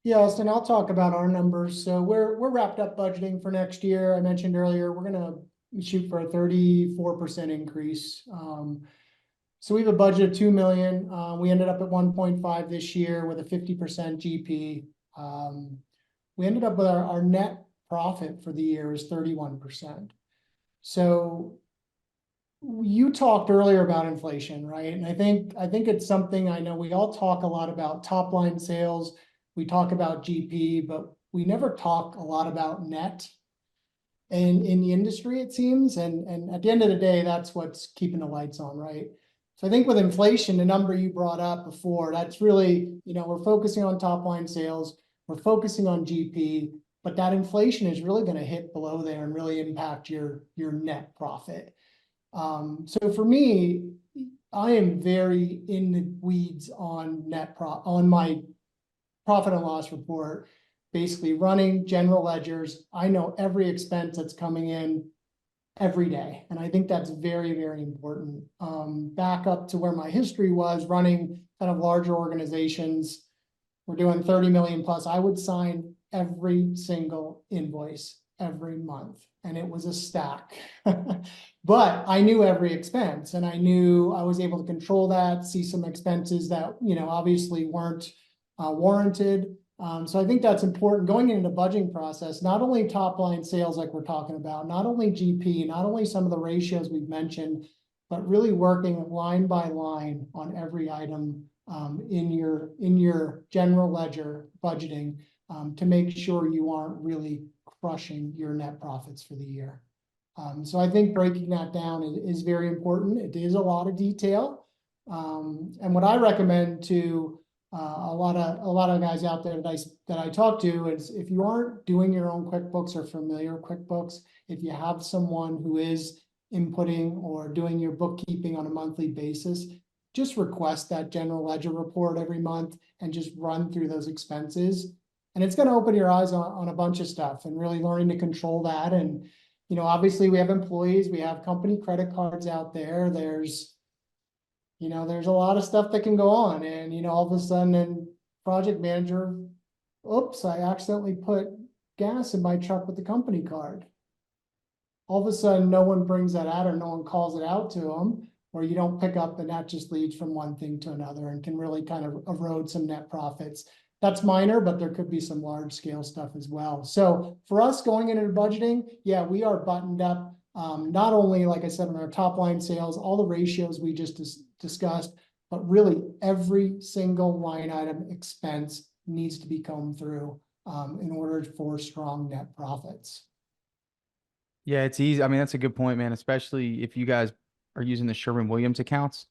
Yeah, Austin, I'll talk about our numbers. So we're wrapped up budgeting for next year. I mentioned earlier, we're gonna shoot for a 34% increase. So we have a budget of 2 million. We ended up at 1.5 this year with a 50% GP. We ended up with our net profit for the year is 31%. So you talked earlier about inflation, right? And I think it's something, I know we all talk a lot about top line sales. We talk about GP, but we never talk a lot about net. And in the industry, it seems, and at the end of the day, that's what's keeping the lights on, right? So I think with inflation, the number you brought up before, that's really, we're focusing on top line sales, we're focusing on GP, but that inflation is really going to hit below there and really impact your net profit. So for me, I am very in the weeds on on my profit and loss report, basically running general ledgers. I know every expense that's coming in every day. And I think that's very, very important. Back up to where my history was running kind of larger organizations. We're doing 30 million plus. I would sign every single invoice every month, and it was a stack. But I knew every expense, and I knew I was able to control that, see some expenses that, obviously weren't warranted. So I think that's important going into the budgeting process, not only top line sales like we're talking about, not only GP, not only some of the ratios we've mentioned, but really working line by line on every item in your general ledger budgeting to make sure you aren't really crushing your net profits for the year. So I think breaking that down is very important. It is a lot of detail. And what I recommend to a lot of guys out there that I talk to is, if you aren't doing your own QuickBooks or familiar with QuickBooks, if you have someone who is inputting or doing your bookkeeping on a monthly basis, just request that general ledger report every month and just run through those expenses. And it's going to open your eyes on a bunch of stuff and really learning to control that. And, obviously we have employees, we have company credit cards out there. There's a lot of stuff that can go on, and, all of a sudden, then project manager, oops, I accidentally put gas in my truck with the company card. All of a sudden, no one brings that out, or no one calls it out to them, or you don't pick up, and that just leads from one thing to another and can really kind of erode some net profits. That's minor, but there could be some large scale stuff as well. So for us going into budgeting, yeah, we are buttoned up. Not only, like I said, on our top line sales, all the ratios we just discussed, but really every single line item expense needs to be combed through in order for strong net profits. Yeah, it's easy. I mean, that's a good point, man, especially if you guys are using the Sherwin-Williams accounts.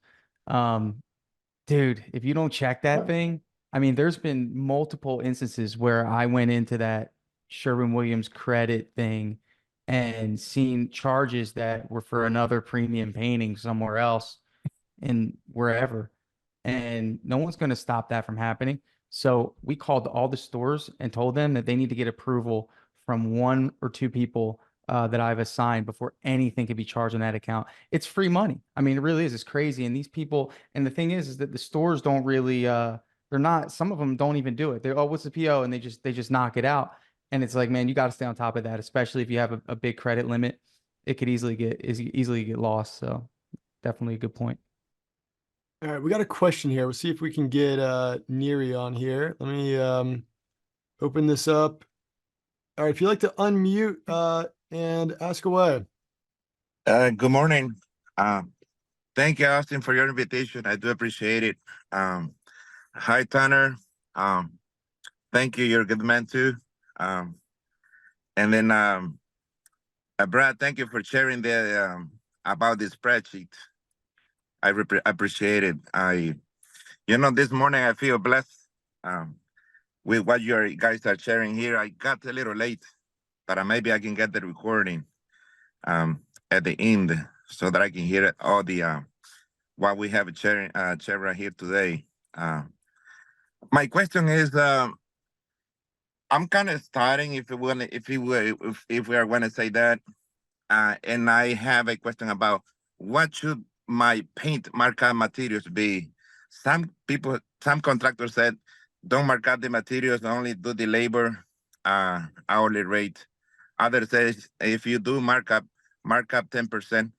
Dude, if you don't check that thing, I mean, there's been multiple instances where I went into that Sherwin-Williams credit thing and seen charges that were for another premium painting somewhere else and wherever. And no one's going to stop that from happening. So we called all the stores and told them that they need to get approval from 1 or 2 people that I've assigned before anything can be charged on that account. It's free money. I mean, it really is. It's crazy. And these people, and the thing is that the stores don't really, they're not, some of them don't even do it. They're, oh, what's the PO? And they just knock it out. And it's like, man, you got to stay on top of that, especially if you have a big credit limit. it could easily get lost. So definitely a good point. All right, we got a question here. We'll see if we can get Neri on here. Let me open this up. All right, if you'd like to unmute and ask away. Good morning. Thank you, Austin, for your invitation. I do appreciate it. Hi, Tanner. Thank you. You're a good man too. And then, Brad, thank you for sharing the about the spreadsheet. I appreciate it. This morning I feel blessed with what you guys are sharing here. I got a little late, but maybe I can get the recording at the end so that I can hear all the what we have sharing right here today. My question is, I'm kind of starting if we are going to say that, and I have a question about what should my paint markup materials be. Some contractors said don't mark up the materials, only do the labor hourly rate. Others say if you do mark up 10%,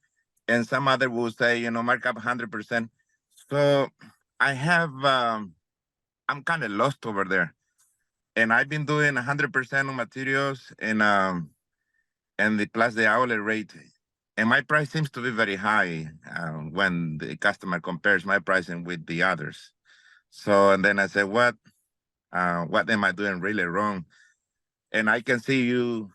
and some other will say mark up 100%. So I have I'm kind of lost over there, and I've been doing 100% on materials and the plus the hourly rate, and my price seems to be very high when the customer compares my pricing with the others. So and then I said, what am I doing really wrong? And I can see you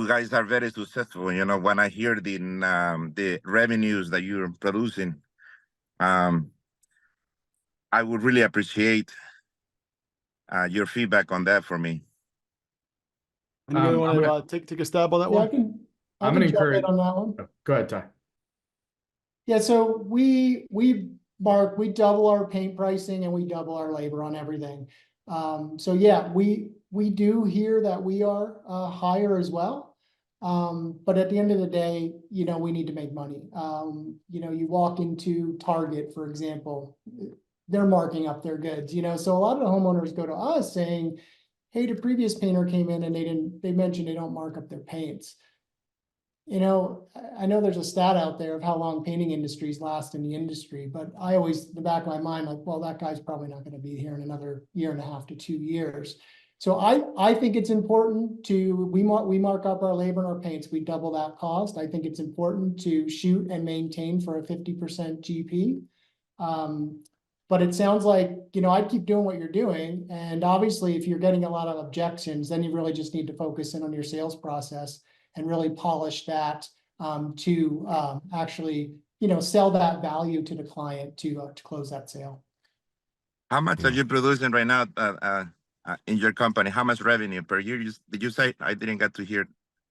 guys are very successful. When I hear the revenues that you're producing, I would really appreciate your feedback on that for me. Anybody I'm want to take a stab on that Yeah, one? I I'm can gonna jump in encourage. on that one. Go ahead, Ty. Yeah, so we double our paint pricing and we double our labor on everything. So yeah, we do hear that we are higher as well. But at the end of the day, we need to make money. You walk into Target, for example, they're marking up their goods, so a lot of the homeowners go to us saying, hey, the previous painter came in and they mentioned they don't mark up their paints. I know there's a stat out there of how long painting industries last in the industry, but I always, in the back of my mind, like, well, that guy's probably not going to be here in another 1.5 to 2 years. So I think it's important we mark up our labor and our paints, we double that cost. I think it's important to shoot and maintain for a 50% GP. But it sounds like, I'd keep doing what you're doing. And obviously, if you're getting a lot of objections, then you really just need to focus in on your sales process and really polish that to actually, sell that value to the client to close that sale. How much are you producing right now in your company? How much revenue per year? Did you say? I didn't get to hear.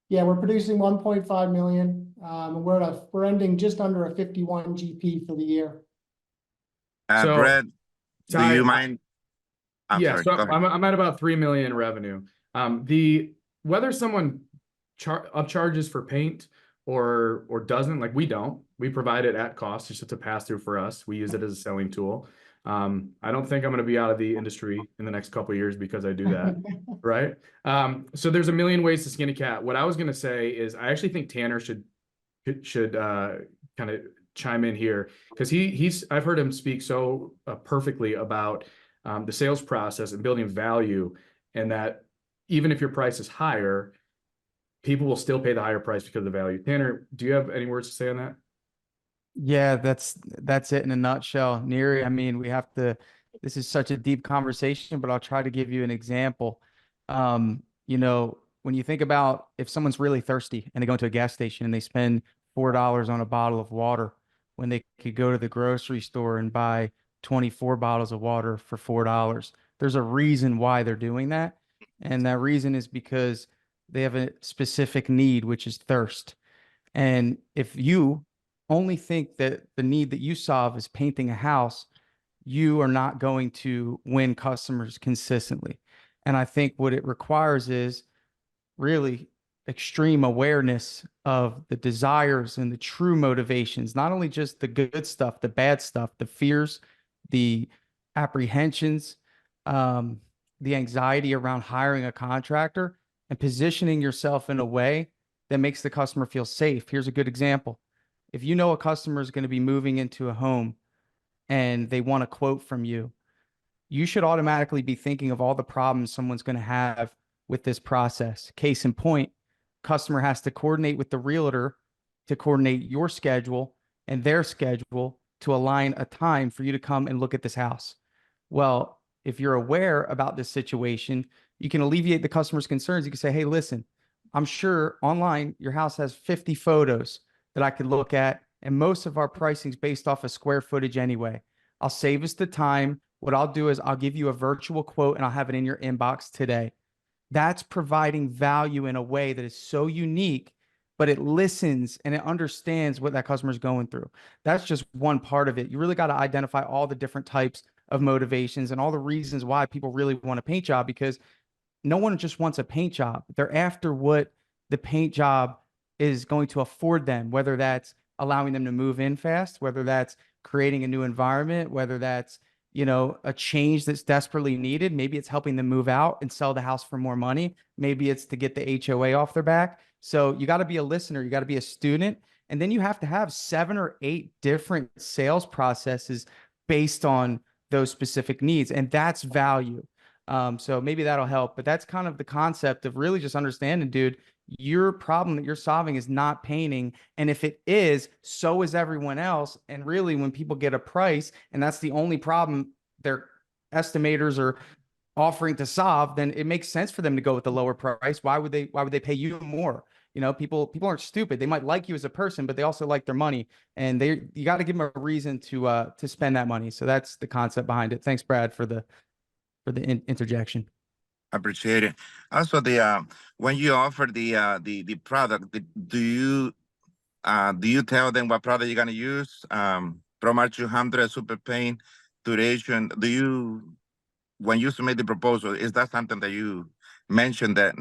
Yeah, we're producing 1.5 million. We're ending just under a 51 GP for the year. So, Brad, Ty, do you mind? I'm yeah, sorry. so Go ahead. I'm at about 3 million in revenue. Whether someone upcharges for paint or doesn't, like we don't, we provide it at cost. It's just a pass through for us. We use it as a selling tool. I don't think I'm going to be out of the industry in the next couple of years because I do that. Right. So there's a million ways to skin a cat. What I was going to say is I actually think Tanner should kind of chime in here because I've heard him speak so perfectly about the sales process and building value, and that even if your price is higher, people will still pay the higher price because of the value. Tanner, do you have any words to say on that? Yeah, that's it in a nutshell. Neri, I mean, this is such a deep conversation, but I'll try to give you an example. When you think about if someone's really thirsty and they go into a gas station and they spend $4 on a bottle of water when they could go to the grocery store and buy 24 bottles of water for $4. There's a reason why they're doing that. And that reason is because they have a specific need, which is thirst. And if you only think that the need that you solve is painting a house, you are not going to win customers consistently. And I think what it requires is really extreme awareness of the desires and the true motivations, not only just the good stuff, the bad stuff, the fears, the apprehensions, the anxiety around hiring a contractor, and positioning yourself in a way that makes the customer feel safe. Here's a good example. If you know a customer is going to be moving into a home and they want a quote from you, you should automatically be thinking of all the problems someone's going to have with this process. Case in point, customer has to coordinate with the realtor to coordinate your schedule and their schedule to align a time for you to come and look at this house. Well, if you're aware about this situation, you can alleviate the customer's concerns. You can say, hey, listen, I'm sure online your house has 50 photos that I could look at, and most of our pricing is based off of square footage anyway. I'll save us the time. What I'll do is I'll give you a virtual quote and I'll have it in your inbox today. That's providing value in a way that is so unique, but it listens and it understands what that customer is going through. That's just one part of it. You really got to identify all the different types of motivations and all the reasons why people really want a paint job, because no one just wants a paint job. They're after what the paint job is going to afford them, whether that's allowing them to move in fast, whether that's creating a new environment, whether that's, you know, a change that's desperately needed. Maybe it's helping them move out and sell the house for more money. Maybe it's to get the HOA off their back. So you got to be a listener. You got to be a student. And then you have to have 7 or 8 different sales processes based on those specific needs. And that's value. So maybe that'll help, but that's kind of the concept of really just understanding, dude, your problem that you're solving is not painting. And if it is, so is everyone else. And really, when people get a price and that's the only problem their estimators are offering to solve, then it makes sense for them to go with the lower price. Why would they pay you more? You know, people aren't stupid. They might like you as a person, but they also like their money, and you got to give them a reason to spend that money. So that's the concept behind it. Thanks, Brad, for the interjection. Appreciate it. Also, the when you offer the product, do you tell them what product you're gonna use? Pro March 200 Super Paint duration. When you submit the proposal, is that something that you mention that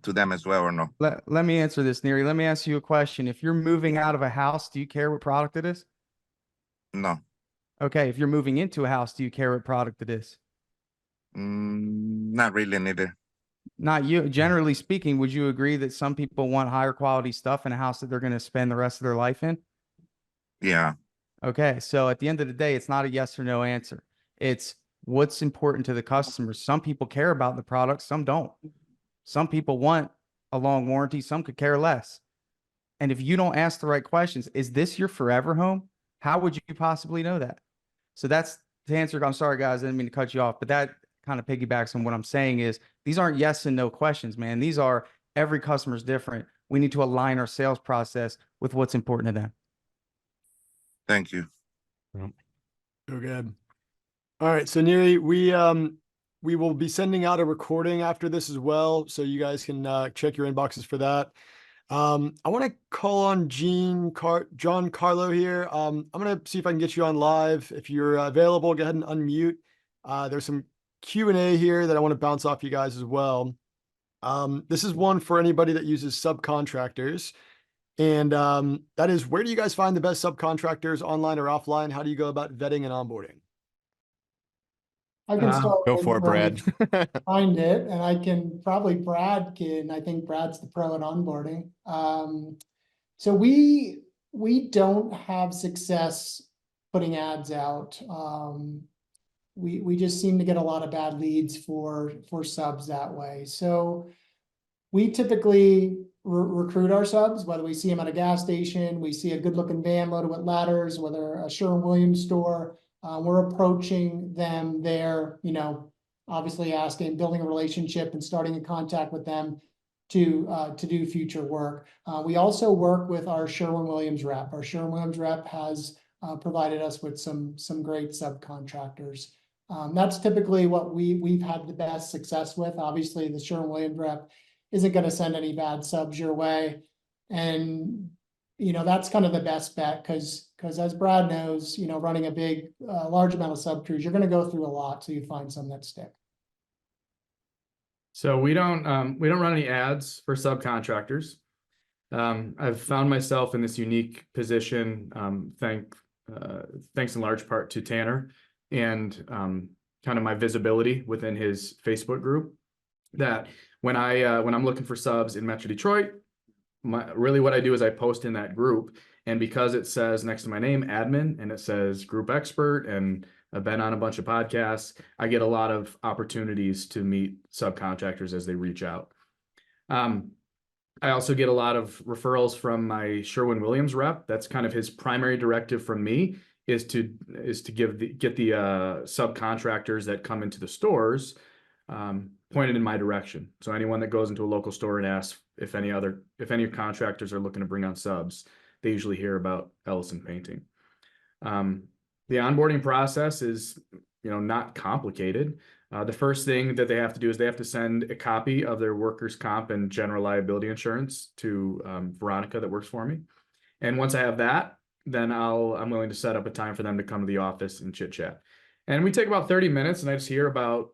to them as well, or no? Let me answer this, Neri. Let me ask you a question. If you're moving out of a house, do you care what product it is? No. Okay. If you're moving into a house, do you care what product it is? Not really, neither. Not you. Generally speaking, would you agree that some people want higher quality stuff in a house that they're going to spend the rest of their life in? Yeah. Okay. So at the end of the day, it's not a yes or no answer. It's what's important to the customers. Some people care about the product, some don't. Some people want a long warranty, some could care less. And if you don't ask the right questions, is this your forever home? How would you possibly know that? So that's to answer. I'm sorry, guys, I didn't mean to cut you off, but that kind of piggybacks on what I'm saying is these aren't yes and no questions, man. These are every customer's different. We need to align our sales process with what's important to them. Thank you. So good. All right. So Neri, we will be sending out a recording after this as well. So you guys can check your inboxes for that. I want to call on John Carlo here. I'm going to see if I can get you on live. If you're available, go ahead and unmute. There's some Q&A here that I want to bounce off you guys as well. This is one for anybody that uses subcontractors. And that is, where do you guys find the best subcontractors, online or offline? How do you go about vetting and onboarding? I can start. Go with for it, where we Brad. Find it, and I think Brad's the pro at onboarding. So we don't have success putting ads out. We just seem to get a lot of bad leads for subs that way. So we typically recruit our subs, whether we see them at a gas station, we see a good looking van loaded with ladders, whether a Sherwin-Williams store, we're approaching them there, you know, obviously asking, building a relationship and starting in contact with them to do future work. We also work with our Sherwin-Williams rep. Our Sherwin-Williams rep has provided us with some great subcontractors. That's typically what we've had the best success with. Obviously, the Sherwin-Williams rep isn't going to send any bad subs your way. And, you know, that's kind of the best bet because as Brad knows, you know, running a large amount of sub crews, you're going to go through a lot till you find some that stick. So we don't run any ads for subcontractors. I've found myself in this unique position, thanks in large part to Tanner and kind of my visibility within his Facebook group, that when I'm looking for subs in Metro Detroit, really what I do is I post in that group, and because it says next to my name, admin, and it says group expert, and I've been on a bunch of podcasts, I get a lot of opportunities to meet subcontractors as they reach out. I also get a lot of referrals from my Sherwin-Williams rep. That's kind of his primary directive from me, is to get the subcontractors that come into the stores pointed in my direction. So anyone that goes into a local store and asks if any contractors are looking to bring on subs, they usually hear about Ellison Painting. The onboarding process is, not complicated. The first thing that they have to do is they have to send a copy of their workers' comp and general liability insurance to Veronica that works for me. And once I have that, then I'm willing to set up a time for them to come to the office and chit chat. And we take about 30 minutes, and I just hear about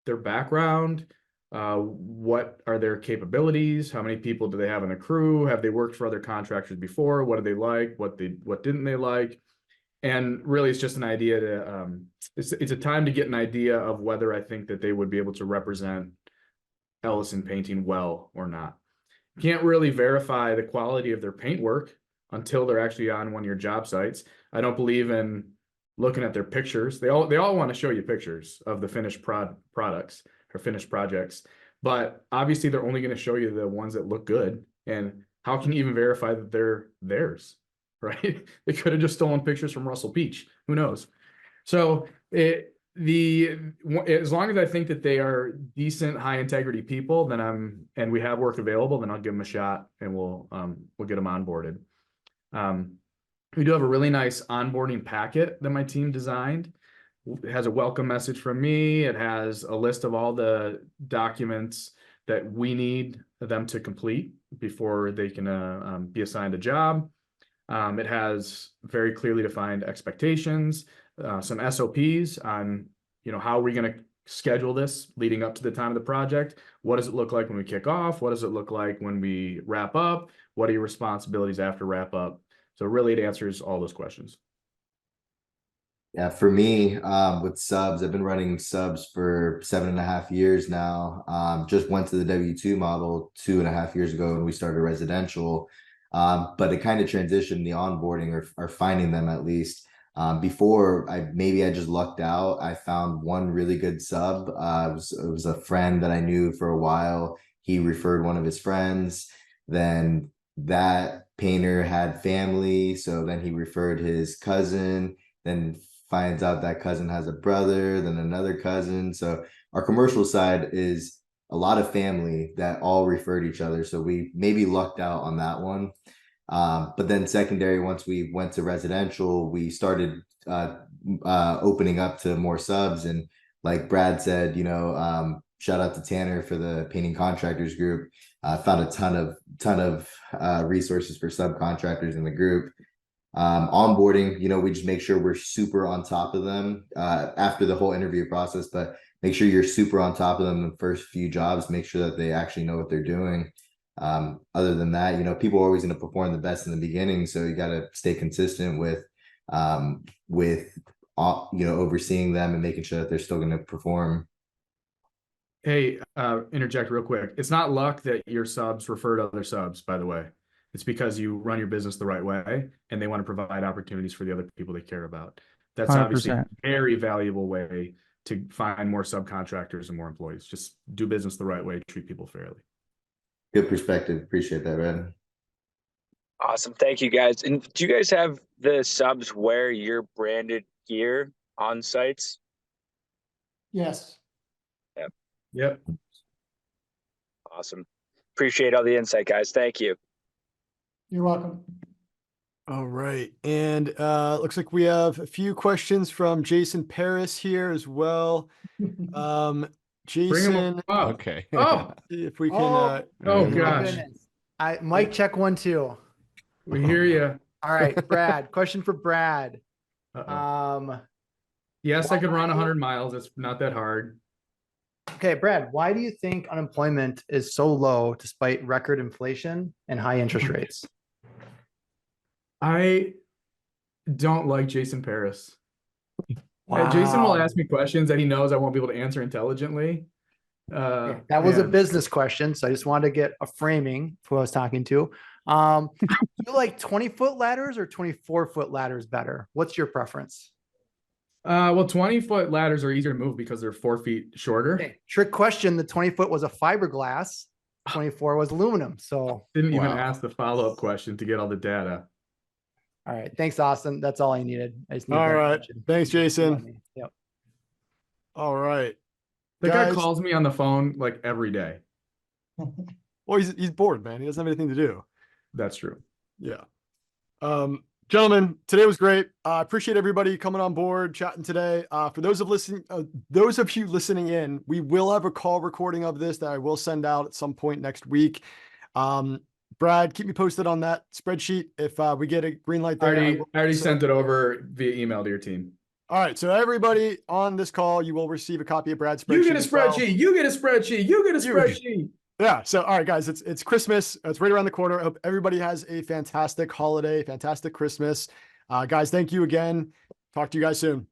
their background, what are their capabilities, how many people do they have in the crew, have they worked for other contractors before, what do they like, what didn't they like. And really, it's just an idea to, it's a time to get an idea of whether I think that they would be able to represent Ellison Painting well or not. Can't really verify the quality of their paint work until they're actually on one of your job sites. I don't believe in looking at their pictures. They all want to show you pictures of the finished products or finished projects, but obviously they're only going to show you the ones that look good. And how can you even verify that they're theirs? Right? They could have just stolen pictures from Russell Beach. Who knows? So as long as I think that they are decent, high integrity people, then and we have work available, then I'll give them a shot, and we'll get them onboarded. We do have a really nice onboarding packet that my team designed. It has a welcome message from me. It has a list of all the documents that we need them to complete before they can be assigned a job. It has very clearly defined expectations, some SOPs on, how are we going to schedule this leading up to the time of the project? What does it look like when we kick off? What does it look like when we wrap up? What are your responsibilities after wrap up? So really it answers all those questions. Yeah, for me, with subs, I've been running subs for 7.5 years now. Just went to the W-2 model 2.5 years ago when we started residential. But it kind of transitioned the onboarding or finding them at least. Before I just lucked out. I found one really good sub. It was a friend that I knew for a while. He referred one of his friends. Then that painter had family, so then he referred his cousin. Then finds out that cousin has a brother, then another cousin. So our commercial side is a lot of family that all referred each other. So we maybe lucked out on that one. But then secondary, once we went to residential, we started opening up to more subs. And like Brad said, shout out to Tanner for the painting contractors group. Found a ton of resources for subcontractors in the group. Onboarding, we just make sure we're super on top of them after the whole interview process, but make sure you're super on top of them in the first few jobs, make sure that they actually know what they're doing. Other than that, people are always going to perform the best in the beginning. So you got to stay consistent with overseeing them and making sure that they're still going to perform. Hey, interject real quick. It's not luck that your subs refer to other subs, by the way. It's because you run your business the right way and they want to provide opportunities for the other people they care about. That's 100%. Obviously a very valuable way to find more subcontractors and more employees. Just do business the right way, treat people fairly. Good perspective. Appreciate that, Red. Awesome. Thank you, guys. And do you guys have the subs wear your branded gear on sites? Yes. Yep. Awesome. Appreciate all the insight, guys. Thank you. You're welcome. All right. And looks like we have a few questions from Jason Paris here as well. Jason, Okay. Oh, if we can. oh My gosh. goodness. Mic check 1, 2. We hear you. All right, Brad. Question for Brad. Yes, I could run 100 miles. It's not that hard. Okay, Brad, why do you think unemployment is so low despite record inflation and high interest rates? I don't like Jason Paris. Wow. Jason will ask me questions that he knows I won't be able to answer intelligently. That was a business question, so I just wanted to get a framing for who I was talking to. You like 20-foot ladders or 24-foot ladders better? What's your preference? Well, 20-foot ladders are easier to move because they're 4 feet shorter. Okay, trick question. The 20-foot was a fiberglass, 24 was aluminum. So, Didn't even Wow. ask the follow-up question to get all the data. all right. Thanks, Austin. That's all I needed. I just needed All that right. mentioned. Thanks, Jason. Yep. All right. The guy Guys- calls me on the phone like every day. Well, he's bored, man. He doesn't have anything to do. That's true. Yeah. Gentlemen, today was great. I appreciate everybody coming on board, chatting today. For those of you listening in, we will have a call recording of this that I will send out at some point next week. Brad, keep me posted on that spreadsheet. If we get a green light there, I will already send- sent it over via email to your team. All right. So everybody on this call, you will receive a copy of Brad's spreadsheet. You get a as well. spreadsheet. You get a spreadsheet. You get a You- spreadsheet. Yeah. So, all right, guys, it's Christmas. It's right around the corner. I hope everybody has a fantastic holiday, fantastic Christmas. Guys, thank you again. Talk to you guys soon.